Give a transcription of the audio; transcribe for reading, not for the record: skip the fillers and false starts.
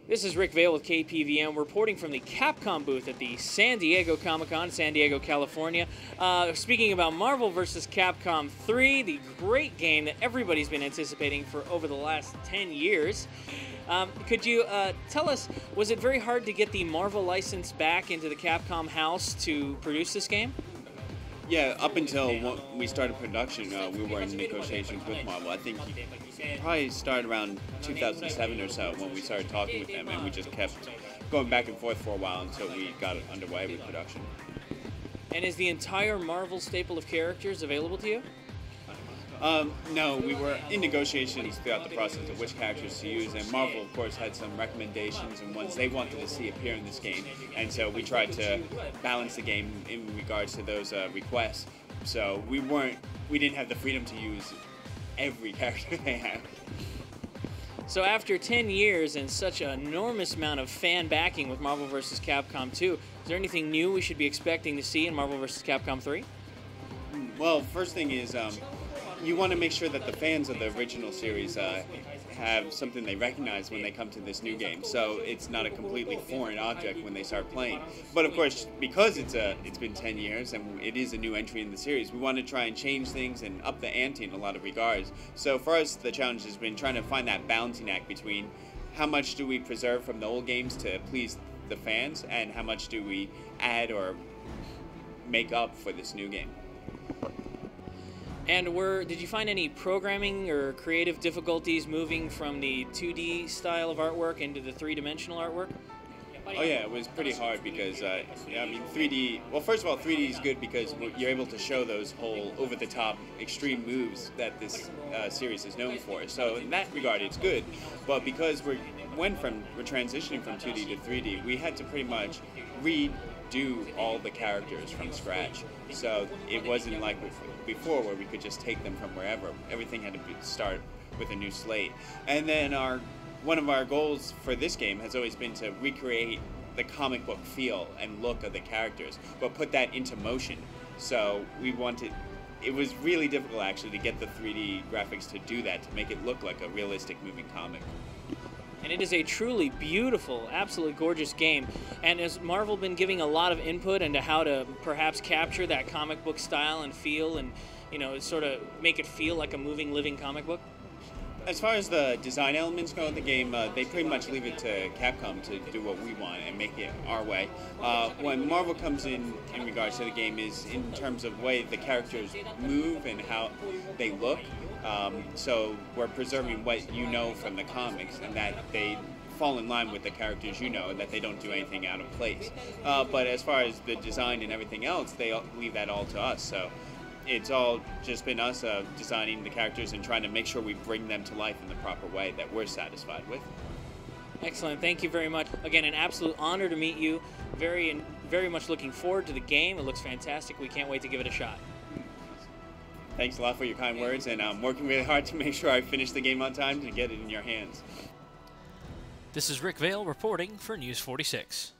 This is Rick Vale with KPVM reporting from the Capcom booth at the San Diego Comic-Con, San Diego, California. Speaking about Marvel vs. Capcom 3, the great game that everybody's been anticipating for over the last 10 years. Could you tell us, was it very hard to get the Marvel license back into the Capcom house to produce this game? Yeah, up until we started production, we were in negotiations with Marvel. I think it probably started around 2007 or so when we started talking with them, and we just kept going back and forth for a while until we got underway with production. And is the entire Marvel staple of characters available to you? No, we were in negotiations throughout the process of which characters to use, and Marvel, of course, had some recommendations and ones they wanted to see appear in this game, and so we tried to balance the game in regards to those requests. So we didn't have the freedom to use every character they had. So after 10 years and such an enormous amount of fan backing with Marvel vs. Capcom 2, is there anything new we should be expecting to see in Marvel vs. Capcom 3? Well, first thing is, you want to make sure that the fans of the original series have something they recognize when they come to this new game, so it's not a completely foreign object when they start playing. But of course, because it's been 10 years and it is a new entry in the series, we want to try and change things and up the ante in a lot of regards. So for us, the challenge has been trying to find that balancing act between how much do we preserve from the old games to please the fans, and how much do we add or make up for this new game. And did you find any programming or creative difficulties moving from the 2D style of artwork into the three-dimensional artwork? Oh yeah, it was pretty hard because, I mean, 3D, well, first of all, 3D is good because you're able to show those whole over-the-top extreme moves that this series is known for. So in that regard, it's good. But because we're transitioning from 2D to 3D, we had to pretty much redo all the characters from scratch. So it wasn't like before where we could just take them from wherever. Everything had to start with a new slate. And then one of our goals for this game has always been to recreate the comic book feel and look of the characters, but put that into motion. So it was really difficult actually to get the 3D graphics to do that, to make it look like a realistic moving comic. And it is a truly beautiful, absolutely gorgeous game. And has Marvel been giving a lot of input into how to perhaps capture that comic book style and feel, and sort of make it feel like a moving, living comic book? As far as the design elements go in the game, they pretty much leave it to Capcom to do what we want and make it our way. When Marvel comes in regards to the game is in terms of way the characters move and how they look. So we're preserving what you know from the comics, and that they fall in line with the characters you know, and that they don't do anything out of place. But as far as the design and everything else, they leave that all to us. So it's all just been us designing the characters and trying to make sure we bring them to life in the proper way that we're satisfied with. Excellent. Thank you very much. Again, an absolute honor to meet you. Very much looking forward to the game. It looks fantastic. We can't wait to give it a shot. Thanks a lot for your kind words, and I'm working really hard to make sure I finish the game on time to get it in your hands. This is Rick Vale reporting for News 46.